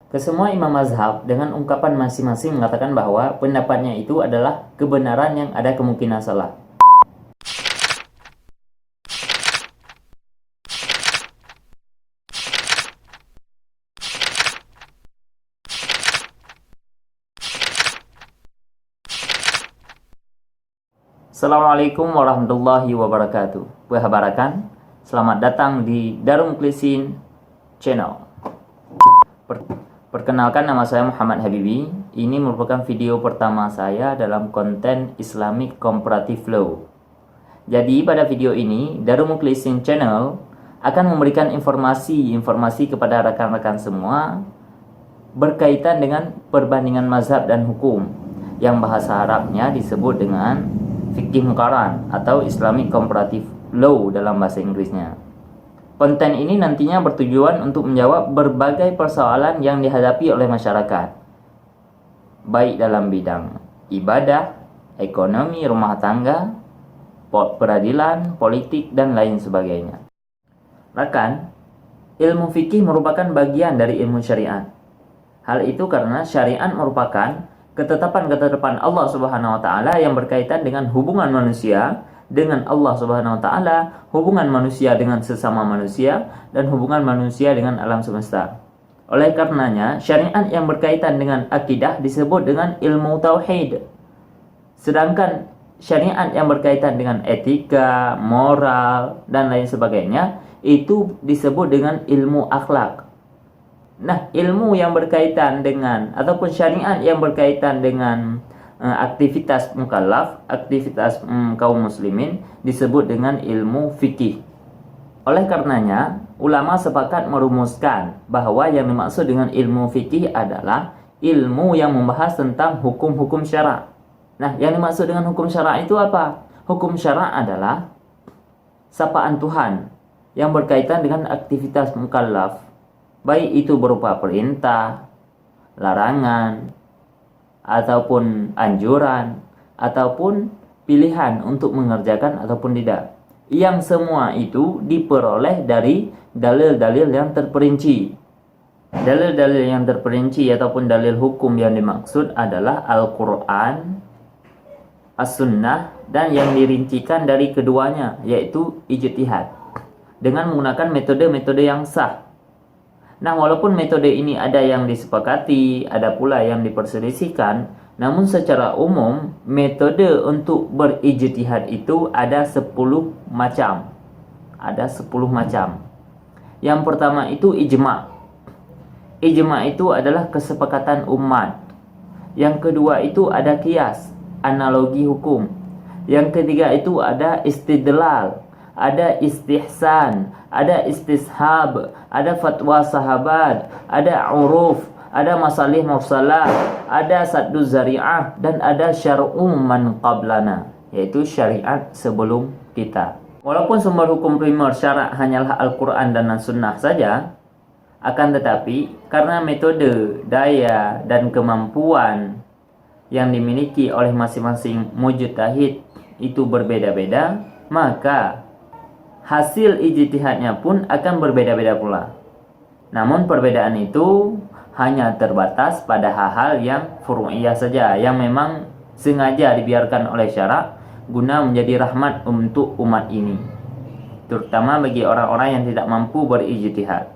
Kesemua imam mazhab dengan ungkapan masing-masing mengatakan bahwa pendapatnya itu adalah kebenaran yang ada kemungkinan salah. Assalamualaikum warahmatullahi wabarakatuh. Wahbarakan. Selamat datang di Darul Muklisin Channel. Perkenalkan, nama saya Muhammad Habibi. Ini merupakan video pertama saya dalam konten Islamic Comparative Law. Jadi pada video ini Darul Muklisin Channel akan memberikan informasi kepada rekan-rekan semua berkaitan dengan perbandingan mazhab dan hukum yang bahasa Arabnya disebut dengan fikih muqaran atau Islamic Comparative Law dalam bahasa Inggrisnya. Konten ini nantinya bertujuan untuk menjawab berbagai persoalan yang dihadapi oleh masyarakat, baik dalam bidang ibadah, ekonomi, rumah tangga, peradilan, politik, dan lain sebagainya. Rekan, ilmu fikih merupakan bagian dari ilmu syariat. Hal itu karena syariat merupakan ketetapan-ketetapan Allah Subhanahu wa taala yang berkaitan dengan hubungan manusia dengan Allah Subhanahu wa taala, hubungan manusia dengan sesama manusia, dan hubungan manusia dengan alam semesta. Oleh karenanya, syariat yang berkaitan dengan akidah disebut dengan ilmu tauhid. Sedangkan syariat yang berkaitan dengan etika, moral, dan lain sebagainya itu disebut dengan ilmu akhlak. Nah, ilmu yang berkaitan dengan ataupun syariat yang berkaitan dengan aktivitas mukallaf, aktivitas kaum muslimin disebut dengan ilmu fikih. Oleh karenanya, ulama sepakat merumuskan bahwa yang dimaksud dengan ilmu fikih adalah ilmu yang membahas tentang hukum-hukum syara'. Nah, yang dimaksud dengan hukum syara' itu apa? Hukum syara' adalah sapaan Tuhan yang berkaitan dengan aktivitas mukallaf, baik itu berupa perintah, larangan, ataupun anjuran, ataupun pilihan untuk mengerjakan ataupun tidak. Yang semua itu diperoleh dari dalil-dalil yang terperinci. Dalil-dalil yang terperinci ataupun dalil hukum yang dimaksud adalah Al-Quran, As-Sunnah, dan yang dirincikan dari keduanya, yaitu ijtihad, dengan menggunakan metode-metode yang sah. Nah, walaupun metode ini ada yang disepakati, ada pula yang diperselisihkan, namun secara umum metode untuk berijtihad itu ada 10 macam. Ada 10 macam. Yang pertama itu ijma'. Ijma' itu adalah kesepakatan umat. Yang kedua itu ada qiyas, analogi hukum. Yang ketiga itu ada istidlal, ada istihsan, ada istishab, ada fatwa sahabat, ada uruf, ada masalih mursalah, ada saddu zari'ah, dan ada syar'u man qablana, yaitu syariat sebelum kita. Walaupun sumber hukum primer syarak hanyalah Al-Quran dan As-Sunnah saja, akan tetapi karena metode, daya, dan kemampuan yang dimiliki oleh masing-masing mujtahid itu berbeda-beda, maka hasil ijtihadnya pun akan berbeda-beda pula. Namun perbedaan itu hanya terbatas pada hal-hal yang furu'iyah saja, yang memang sengaja dibiarkan oleh syarak guna menjadi rahmat untuk umat ini, terutama bagi orang-orang yang tidak mampu berijtihad.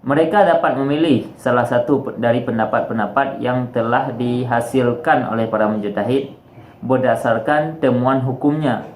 Mereka dapat memilih salah satu dari pendapat-pendapat yang telah dihasilkan oleh para mujtahid berdasarkan temuan hukumnya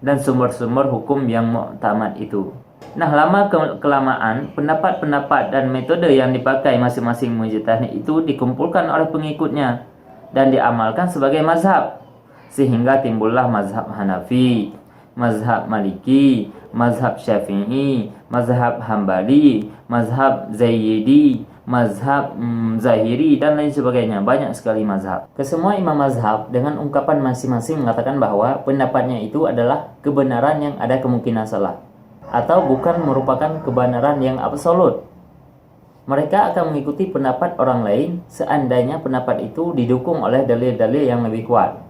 dan sumber-sumber hukum yang muktamad itu. Nah, lama-kelamaan pendapat-pendapat dan metode yang dipakai masing-masing mujtahid itu dikumpulkan oleh pengikutnya dan diamalkan sebagai mazhab, sehingga timbullah mazhab Hanafi, mazhab Maliki, mazhab Syafi'i, mazhab Hambali, mazhab Zaidi, mazhab Zahiri, dan lain sebagainya. Banyak sekali mazhab. Kesemua imam mazhab dengan ungkapan masing-masing mengatakan bahwa pendapatnya itu adalah kebenaran yang ada kemungkinan salah, atau bukan merupakan kebenaran yang absolut. Mereka akan mengikuti pendapat orang lain seandainya pendapat itu didukung oleh dalil-dalil yang lebih kuat.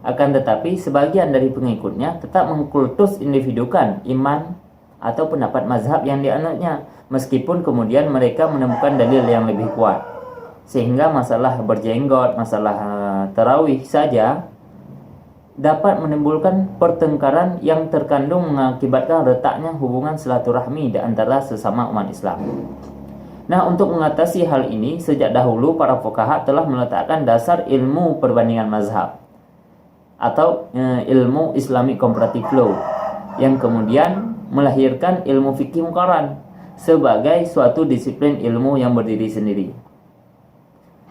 Akan tetapi sebagian dari pengikutnya tetap mengkultus individukan iman atau pendapat mazhab yang dianutnya, meskipun kemudian mereka menemukan dalil yang lebih kuat. Sehingga masalah berjenggot, masalah tarawih saja dapat menimbulkan pertengkaran yang terkandung mengakibatkan retaknya hubungan silaturahmi di antara sesama umat Islam. Nah, untuk mengatasi hal ini, sejak dahulu para fuqaha telah meletakkan dasar ilmu perbandingan mazhab atau ilmu Islamic Comparative Law, yang kemudian melahirkan ilmu fikih muqaran sebagai suatu disiplin ilmu yang berdiri sendiri.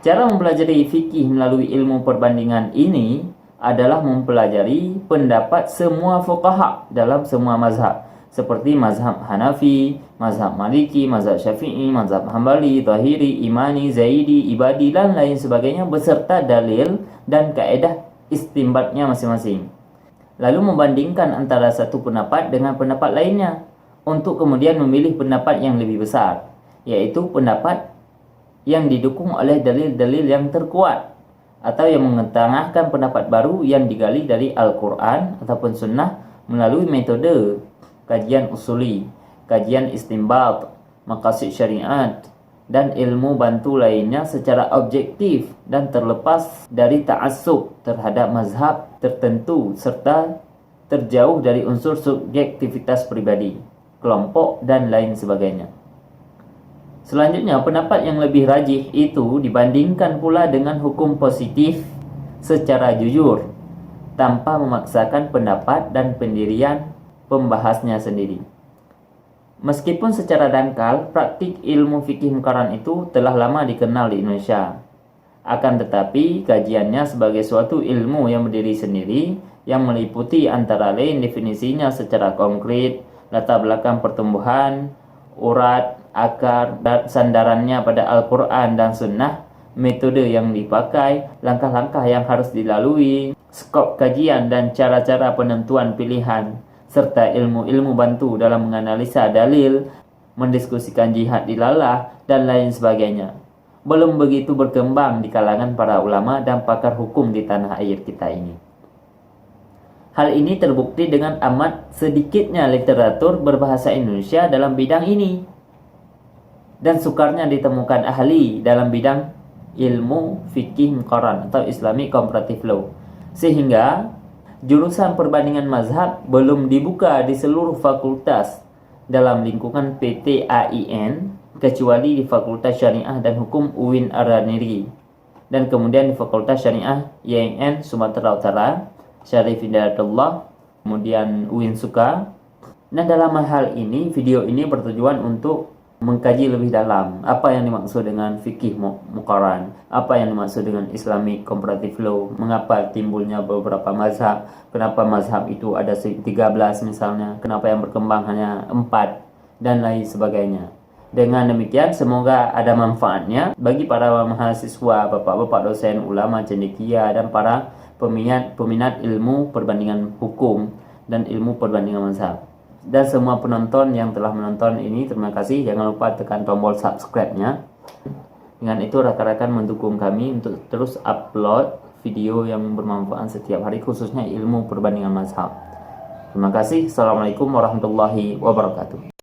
Cara mempelajari fikih melalui ilmu perbandingan ini adalah mempelajari pendapat semua fuqaha dalam semua mazhab, seperti mazhab Hanafi, mazhab Maliki, mazhab Syafi'i, mazhab Hambali, Zahiri, Imani, Zaidi, Ibadi, dan lain sebagainya, beserta dalil dan kaedah istinbatnya masing-masing. Lalu membandingkan antara satu pendapat dengan pendapat lainnya, untuk kemudian memilih pendapat yang lebih besar, yaitu pendapat yang didukung oleh dalil-dalil yang terkuat, atau yang mengetengahkan pendapat baru yang digali dari Al-Quran ataupun Sunnah melalui metode kajian usuli, kajian istinbat, maqasid syariat, dan ilmu bantu lainnya secara objektif dan terlepas dari ta'assub terhadap mazhab tertentu serta terjauh dari unsur subjektivitas pribadi, kelompok, dan lain sebagainya. Selanjutnya, pendapat yang lebih rajih itu dibandingkan pula dengan hukum positif secara jujur, tanpa memaksakan pendapat dan pendirian pembahasnya sendiri. Meskipun secara dangkal, praktik ilmu fikih muqaran itu telah lama dikenal di Indonesia. Akan tetapi, kajiannya sebagai suatu ilmu yang berdiri sendiri, yang meliputi antara lain definisinya secara konkret, latar belakang pertumbuhan, urat, akar, dan sandarannya pada Al-Quran dan Sunnah, metode yang dipakai, langkah-langkah yang harus dilalui, skop kajian dan cara-cara penentuan pilihan, serta ilmu-ilmu bantu dalam menganalisa dalil, mendiskusikan jihad dilalah, dan lain sebagainya, belum begitu berkembang di kalangan para ulama dan pakar hukum di tanah air kita ini. Hal ini terbukti dengan amat sedikitnya literatur berbahasa Indonesia dalam bidang ini, dan sukarnya ditemukan ahli dalam bidang ilmu fikih muqaran atau Islamic Comparative Law, sehingga jurusan perbandingan mazhab belum dibuka di seluruh fakultas dalam lingkungan PTAIN, kecuali di Fakultas Syariah dan Hukum UIN Araniri, dan kemudian di Fakultas Syariah YIN Sumatera Utara, Syarif Hidayatullah, kemudian UIN Suka. Nah, dalam hal ini, video ini bertujuan untuk mengkaji lebih dalam apa yang dimaksud dengan fikih muqaran, apa yang dimaksud dengan Islamic Comparative Law, mengapa timbulnya beberapa mazhab, kenapa mazhab itu ada 13 misalnya, kenapa yang berkembang hanya 4, dan lain sebagainya. Dengan demikian, semoga ada manfaatnya bagi para mahasiswa, bapak-bapak dosen, ulama, cendekia, dan para peminat ilmu perbandingan hukum dan ilmu perbandingan mazhab. Dan semua penonton yang telah menonton ini, terima kasih. Jangan lupa tekan tombol subscribe-nya. Dengan itu rekan-rekan mendukung kami untuk terus upload video yang bermanfaat setiap hari, khususnya ilmu perbandingan mazhab. Terima kasih. Assalamualaikum warahmatullahi wabarakatuh.